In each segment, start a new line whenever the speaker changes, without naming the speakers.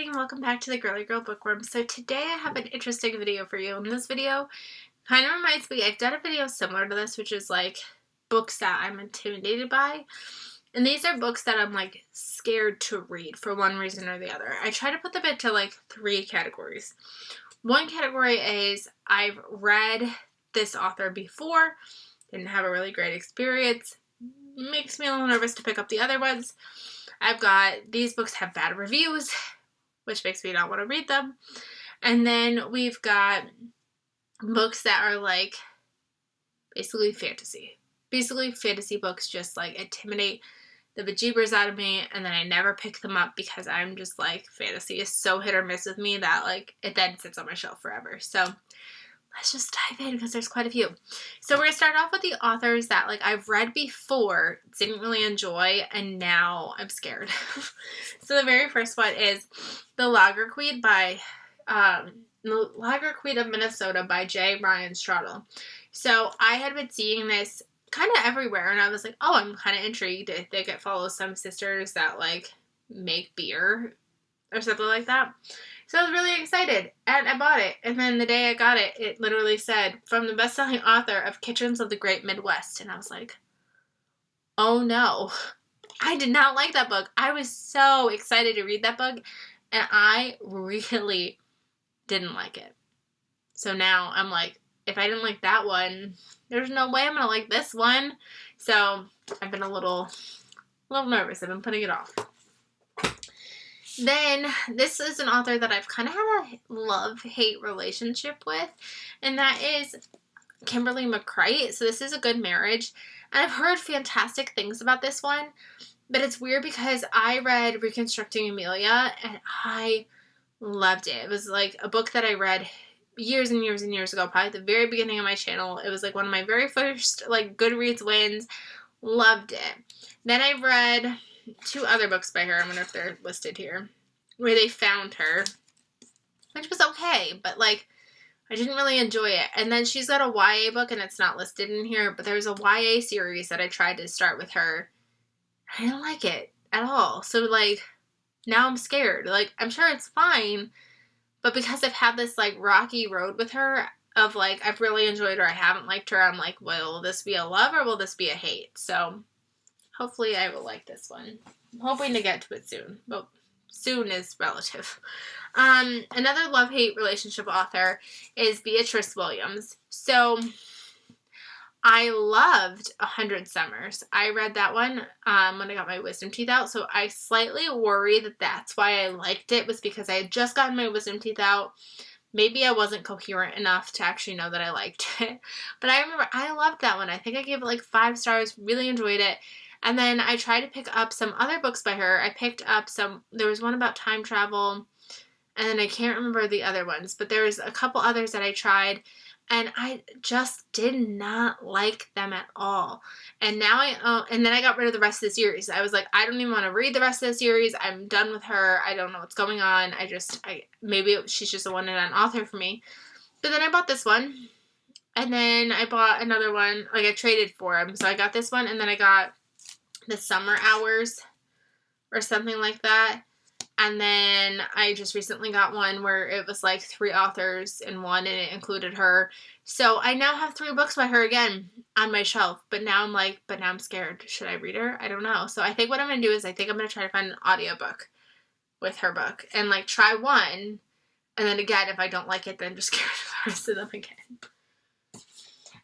everybody and welcome back to the Girly Girl Bookworm. So today I have an interesting video for you. And this video kind of reminds me, I've done a video similar to this, which is like books that I'm intimidated by. And these are books that I'm like scared to read for one reason or the other. I try to put them into like 3 categories. One category is I've read this author before, didn't have a really great experience, makes me a little nervous to pick up the other ones. I've got these books have bad reviews, which makes me not want to read them. And then we've got books that are like basically fantasy. Basically fantasy books just like intimidate the bejeebers out of me, and then I never pick them up because I'm just like, fantasy is so hit or miss with me that like it then sits on my shelf forever. So let's just dive in because there's quite a few. So we're going to start off with the authors that like I've read before, didn't really enjoy, and now I'm scared. So the very first one is The Lager Queen of Minnesota by J. Ryan Stradal. So I had been seeing this kind of everywhere, and I was like, oh, I'm kind of intrigued. I think it follows some sisters that like make beer or something like that. So I was really excited, and I bought it, and then the day I got it, it literally said, from the best-selling author of Kitchens of the Great Midwest, and I was like, oh no, I did not like that book. I was so excited to read that book, and I really didn't like it. So now I'm like, if I didn't like that one, there's no way I'm going to like this one. So I've been a little nervous. I've been putting it off. Then, this is an author that I've kind of had a love-hate relationship with, and that is Kimberly McCreight. So this is A Good Marriage, and I've heard fantastic things about this one, but it's weird because I read Reconstructing Amelia, and I loved it. It was like a book that I read years and years and years ago, probably at the very beginning of my channel. It was like one of my very first like Goodreads wins. Loved it. Then I read 2 other books by her, I wonder if they're listed here, where they found her, which was okay, but like I didn't really enjoy it. And then she's got a YA book, and it's not listed in here, but there's a YA series that I tried to start with her. I didn't like it at all. So like now I'm scared. Like I'm sure it's fine, but because I've had this like rocky road with her of like I've really enjoyed her, I haven't liked her, I'm like, will this be a love or will this be a hate? So hopefully I will like this one. I'm hoping to get to it soon, but soon is relative. Another love-hate relationship author is Beatrice Williams. So I loved 100 Summers. I read that one when I got my wisdom teeth out, so I slightly worry that that's why I liked it, was because I had just gotten my wisdom teeth out. Maybe I wasn't coherent enough to actually know that I liked it. But I remember I loved that one. I think I gave it like 5 stars, really enjoyed it. And then I tried to pick up some other books by her. I picked up there was one about time travel, and then I can't remember the other ones, but there was a couple others that I tried, and I just did not like them at all. And now and then I got rid of the rest of the series. I was like, I don't even want to read the rest of the series. I'm done with her. I don't know what's going on. Maybe she's just a one-and-done author for me. But then I bought this one, and then I bought another one. Like I traded for them. So I got this one, and then I got The Summer Hours or something like that. And then I just recently got one where it was like 3 authors in one, and it included her. So I now have 3 books by her again on my shelf. But now I'm scared. Should I read her? I don't know. So I think what I'm going to do is I think I'm going to try to find an audiobook with her book and like try one. And then again, if I don't like it, then just get rid of the rest of them again.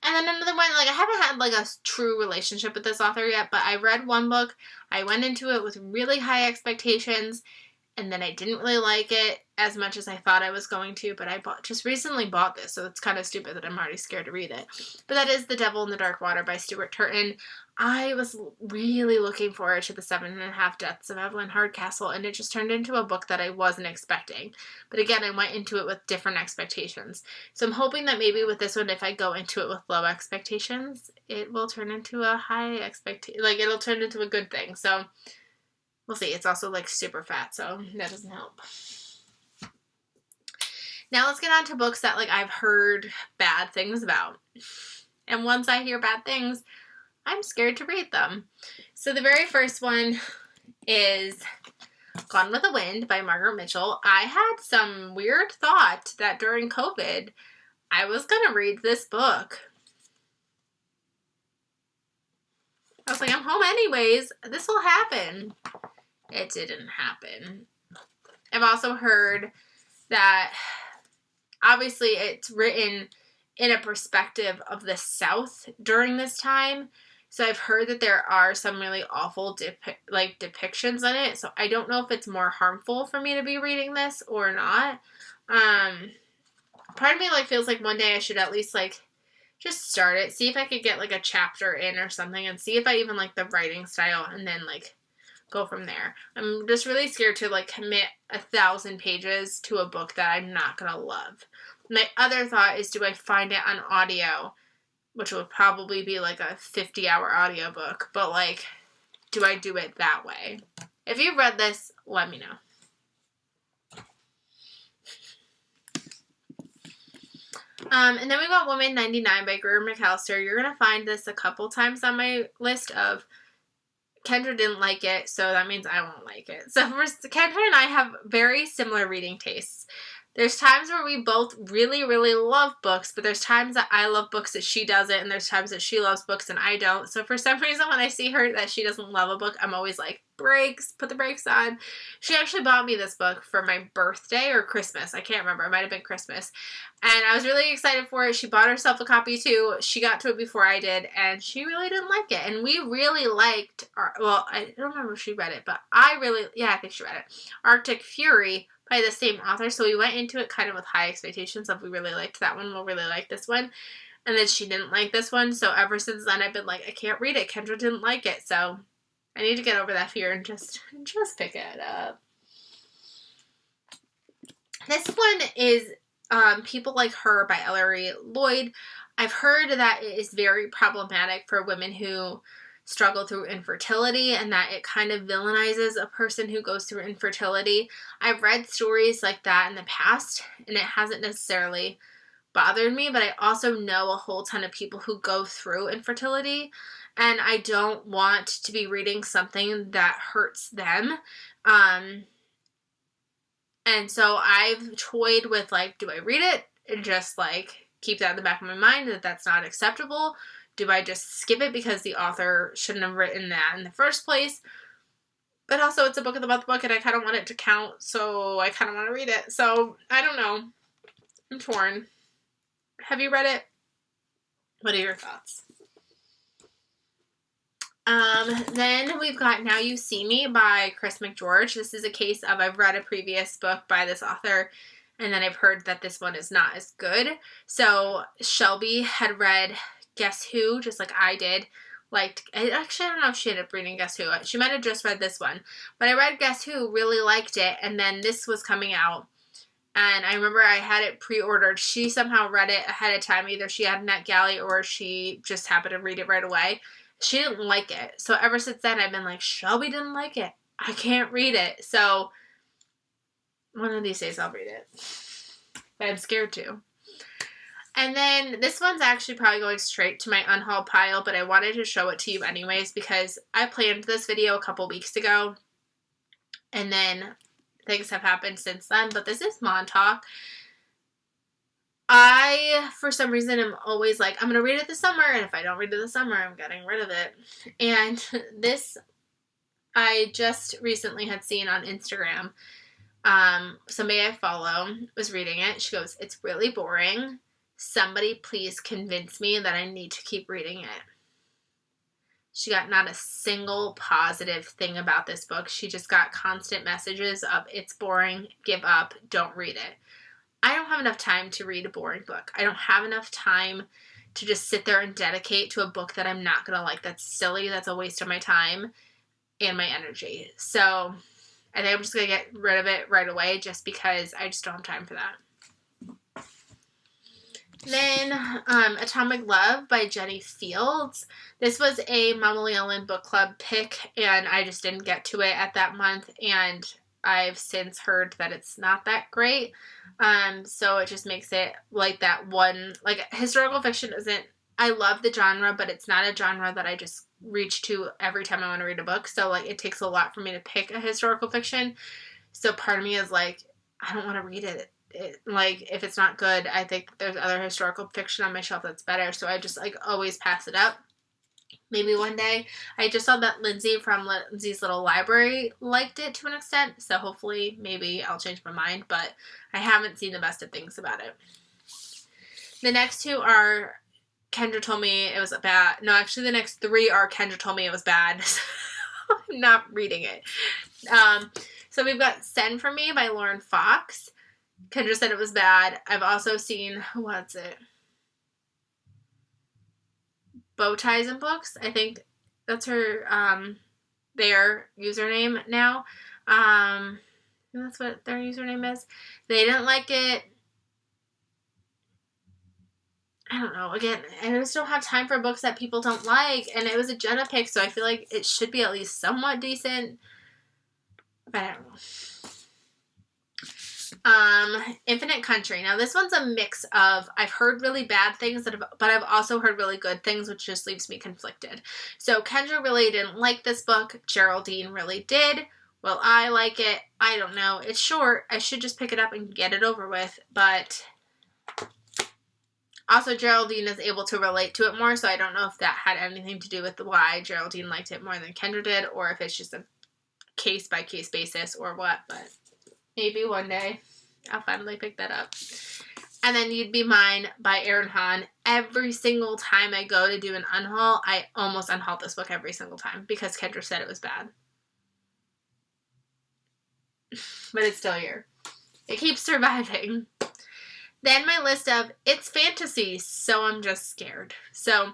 And then another one, like I haven't had like a true relationship with this author yet, but I read one book. I went into it with really high expectations, and then I didn't really like it as much as I thought I was going to, but I just recently bought this, so it's kind of stupid that I'm already scared to read it. But that is The Devil in the Dark Water by Stuart Turton. I was really looking forward to The 7.5 Deaths of Evelyn Hardcastle, and it just turned into a book that I wasn't expecting. But again, I went into it with different expectations. So I'm hoping that maybe with this one, if I go into it with low expectations, it will turn into a high expectation. Like, it'll turn into a good thing. So we'll see. It's also like super fat, so that doesn't help. Now let's get on to books that like I've heard bad things about. And once I hear bad things, I'm scared to read them. So the very first one is Gone with the Wind by Margaret Mitchell. I had some weird thought that during COVID, I was going to read this book. I was like, I'm home anyways. This will happen. It didn't happen. I've also heard that obviously it's written in a perspective of the South during this time. So I've heard that there are some really awful depictions in it. So I don't know if it's more harmful for me to be reading this or not. Part of me feels like one day I should at least just start it, see if I could get a chapter in or something, and see if I even like the writing style, and then go from there. I'm just really scared to commit 1,000 pages to a book that I'm not gonna love. My other thought is, do I find it on audio, which would probably be a 50-hour audiobook, but do I do it that way? If you've read this, let me know. And then we got Woman 99 by Greer McAllister. You're going to find this a couple times on my list of Kendra didn't like it, so that means I won't like it. So Kendra and I have very similar reading tastes. There's times where we both really, really love books, but there's times that I love books that she doesn't, and there's times that she loves books and I don't. So for some reason, when I see her that she doesn't love a book, I'm always like, brakes, put the brakes on. She actually bought me this book for my birthday or Christmas. I can't remember. It might have been Christmas. And I was really excited for it. She bought herself a copy too. She got to it before I did, and she really didn't like it. And we really liked, I don't remember if she read it, but I think she read it. Arctic Fury by the same author. So we went into it kind of with high expectations of we really liked that one, we'll really like this one. And then she didn't like this one. So ever since then, I've been like, I can't read it. Kendra didn't like it. So I need to get over that fear and just pick it up. This one is People Like Her by Ellery Lloyd. I've heard that it is very problematic for women who struggle through infertility, and that it kind of villainizes a person who goes through infertility. I've read stories like that in the past, and it hasn't necessarily bothered me, but I also know a whole ton of people who go through infertility, and I don't want to be reading something that hurts them. And so I've toyed with do I read it and just keep that in the back of my mind that that's not acceptable? Do I just skip it because the author shouldn't have written that in the first place? But also it's a book of the month book and I kind of want it to count, so I kind of want to read it. So I don't know. I'm torn. Have you read it? What are your thoughts? Then we've got Now You See Me by Chris McGeorge. This is a case of I've read a previous book by this author, and then I've heard that this one is not as good. So Shelby had read Guess Who, just like I did. I don't know if she ended up reading Guess Who. She might have just read this one. But I read Guess Who, really liked it, and then this was coming out. And I remember I had it pre-ordered. She somehow read it ahead of time. Either she had Netgalley or she just happened to read it right away. She didn't like it. So ever since then, I've been like, Shelby didn't like it. I can't read it. So one of these days I'll read it. But I'm scared to. And then this one's actually probably going straight to my unhauled pile, but I wanted to show it to you anyways because I planned this video a couple weeks ago. And then things have happened since then. But this is Montauk. I, for some reason, am always like, I'm going to read it this summer, and if I don't read it this summer, I'm getting rid of it. And this, I just recently had seen on Instagram. Somebody I follow was reading it. She goes, it's really boring. Somebody please convince me that I need to keep reading it. She got not a single positive thing about this book. She just got constant messages of, it's boring, give up, don't read it. I don't have enough time to read a boring book. I don't have enough time to just sit there and dedicate to a book that I'm not going to like. That's silly. That's a waste of my time and my energy. So I think I'm just going to get rid of it right away just because I just don't have time for that. Then Atomic Love by Jenny Fields. This was a Mama Llewellyn book club pick, and I just didn't get to it at that month, and I've since heard that it's not that great. So it just makes it like that one, historical fiction isn't I love the genre, but it's not a genre that I just reach to every time I want to read a book. So, like, it takes a lot for me to pick a historical fiction. So part of me is like, I don't want to read it. Like, if it's not good, I think there's other historical fiction on my shelf that's better. So I just, like, always pass it up. Maybe one day. I just saw that Lindsay from Lindsay's Little Library liked it to an extent. So hopefully, maybe I'll change my mind. But I haven't seen the best of things about it. The next two are Kendra told me it was bad. No, actually the next three are Kendra told me it was bad. So I'm not reading it. So we've got Send For Me by Lauren Fox. Kendra said it was bad. I've also seen, what's it? Bow Ties and Books. I think that's her, their username now. That's what their username is. They didn't like it. I don't know. Again, I just don't have time for books that people don't like. And it was a Jenna pick, so I feel like it should be at least somewhat decent. But I don't know. Infinite Country. Now, this one's a mix of, I've heard really bad things, but I've also heard really good things, which just leaves me conflicted. So, Kendra really didn't like this book. Geraldine really did. Well, I like it. I don't know. It's short. I should just pick it up and get it over with. But also, Geraldine is able to relate to it more, so I don't know if that had anything to do with why Geraldine liked it more than Kendra did, or if it's just a case-by-case basis or what, but maybe one day I'll finally pick that up. And then You'd Be Mine by Erin Hahn. Every single time I go to do an unhaul, I almost unhaul this book every single time because Kendra said it was bad. But it's still here. It keeps surviving. Then my list of It's Fantasy, so I'm just scared. So,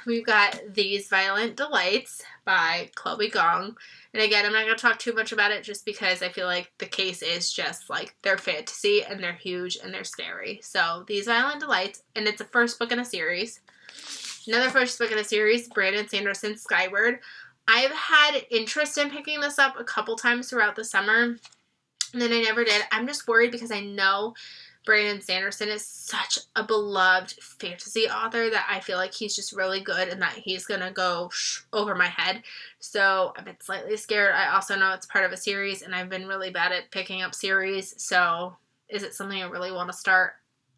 we've got These Violent Delights by Chloe Gong. And again, I'm not going to talk too much about it just because I feel like the case is just, like, they're fantasy and they're huge and they're scary. So, These Violent Delights, and it's a first book in a series. Another first book in a series, Brandon Sanderson's Skyward. I've had interest in picking this up a couple times throughout the summer, and then I never did. I'm just worried because I know Brandon Sanderson is such a beloved fantasy author that I feel like he's just really good and that he's going to go over my head. So I've been slightly scared. I also know it's part of a series and I've been really bad at picking up series. So is it something I really want to start?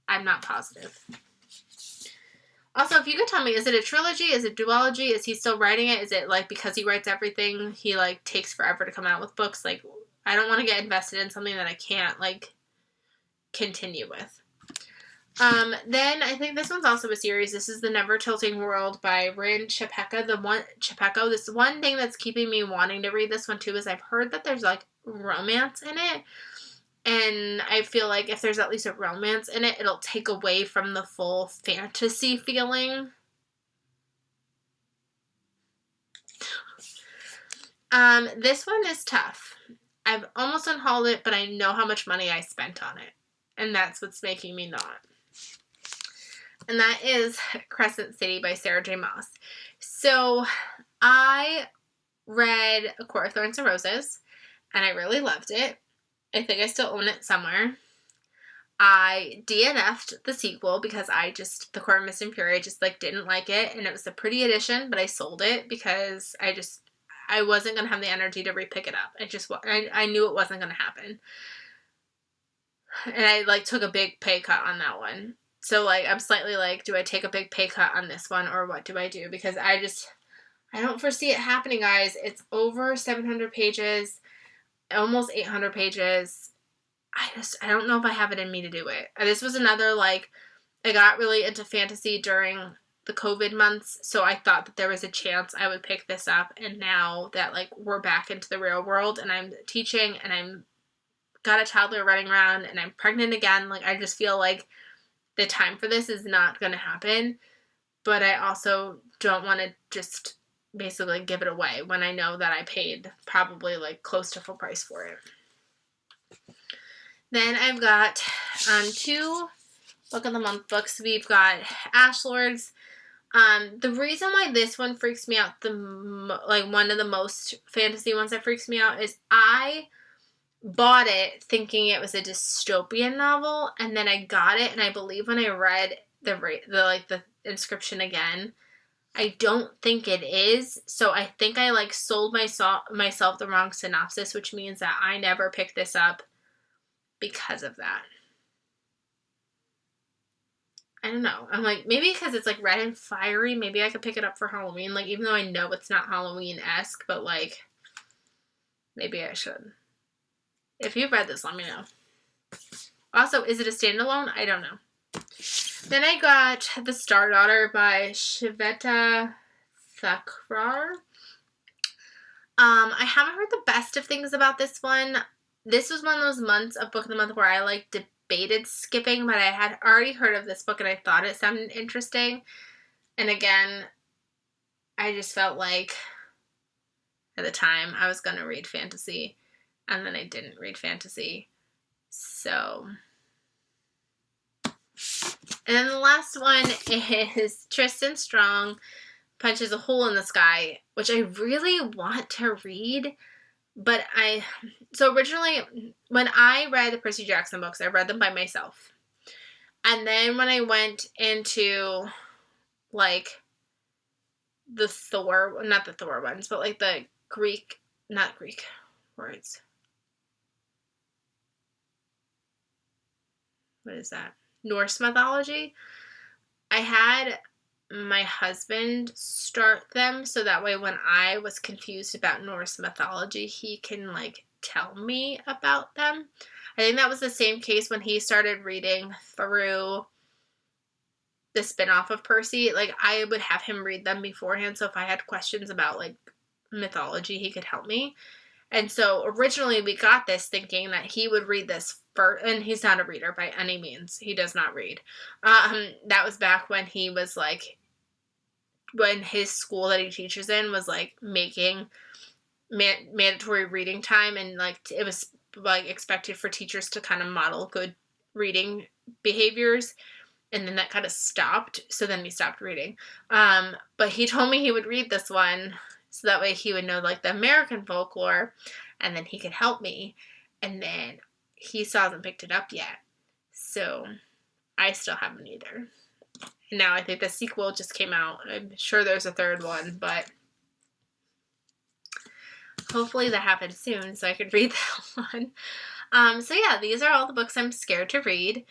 I'm not positive. Also, if you could tell me, is it a trilogy? Is it duology? Is he still writing it? Is it like because he writes everything, he like takes forever to come out with books? Like, I don't want to get invested in something that I can't like continue with. Then I think this one's also a series. This is The Never Tilting World by Rin Chapeko. This one thing that's keeping me wanting to read this one too is I've heard that there's like romance in it. And I feel like if there's at least a romance in it, it'll take away from the full fantasy feeling. This one is tough. I've almost unhauled it, but I know how much money I spent on it. And that's what's making me not. And that is Crescent City by Sarah J. Maas. So, I read A Court of Thorns and Roses, and I really loved it. I think I still own it somewhere. I DNF'd the sequel because The Court of Mist and Fury, I just, like, didn't like it. And it was a pretty edition, but I sold it because I wasn't going to have the energy to repick it up. I knew it wasn't going to happen. And I, like, took a big pay cut on that one. So, like, I'm slightly like, do I take a big pay cut on this one, or what do I do? Because I don't foresee it happening, guys. It's over 700 pages, almost 800 pages. I don't know if I have it in me to do it. This was another, like, I got really into fantasy during the COVID months, so I thought that there was a chance I would pick this up, and now that, like, we're back into the real world, and I'm teaching, and I'm got a toddler running around, and I'm pregnant again, like, I just feel like the time for this is not going to happen, but I also don't want to just basically give it away when I know that I paid probably, like, close to full price for it. Then I've got 2 Book of the Month books. We've got Ashlords. The reason why this one freaks me out, one of the most fantasy ones that freaks me out, is I bought it thinking it was a dystopian novel, and then I got it, and I believe when I read Inscription again. I don't think it is, so I think I like sold myself the wrong synopsis, which means that I never picked this up because of that. I don't know. I'm like, maybe because it's like red and fiery, maybe I could pick it up for Halloween, like even though I know it's not Halloween-esque, but like maybe I should. If you've read this, let me know. Also, is it a standalone? I don't know. Then I got The Star Daughter by Shveta Thakrar. I haven't heard the best of things about this one. This was one of those months of Book of the Month where I like debated skipping, but I had already heard of this book and I thought it sounded interesting. And again, I just felt like at the time I was going to read fantasy, and then I didn't read fantasy. So... And then the last one is Tristan Strong Punches a Hole in the Sky, which I really want to read, but so originally, when I read the Percy Jackson books, I read them by myself. And then when I went into, like, the Thor, not the Thor ones, but like the not Greek words. What is that? Norse mythology. I had my husband start them so that way when I was confused about Norse mythology, he can like tell me about them. I think that was the same case when he started reading through the spin-off of Percy. Like I would have him read them beforehand, so if I had questions about like mythology, he could help me. And so originally we got this thinking that he would read this first, and he's not a reader by any means. He does not read. That was back when he was like, when his school that he teaches in was like making mandatory reading time, and like it was like expected for teachers to kind of model good reading behaviors. And then that kind of stopped. So then we stopped reading. But he told me he would read this one so that way he would know like the American folklore, and then he could help me. And then he still hasn't picked it up yet. So I still haven't either. And now I think the sequel just came out. I'm sure there's a third one, but hopefully that happens soon so I could read that one. So yeah, these are all the books I'm scared to read.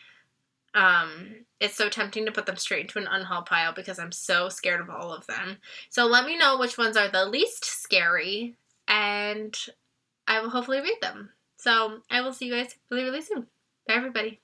It's so tempting to put them straight into an unhaul pile because I'm so scared of all of them. So let me know which ones are the least scary, and I will hopefully read them. So I will see you guys really, really soon. Bye, everybody.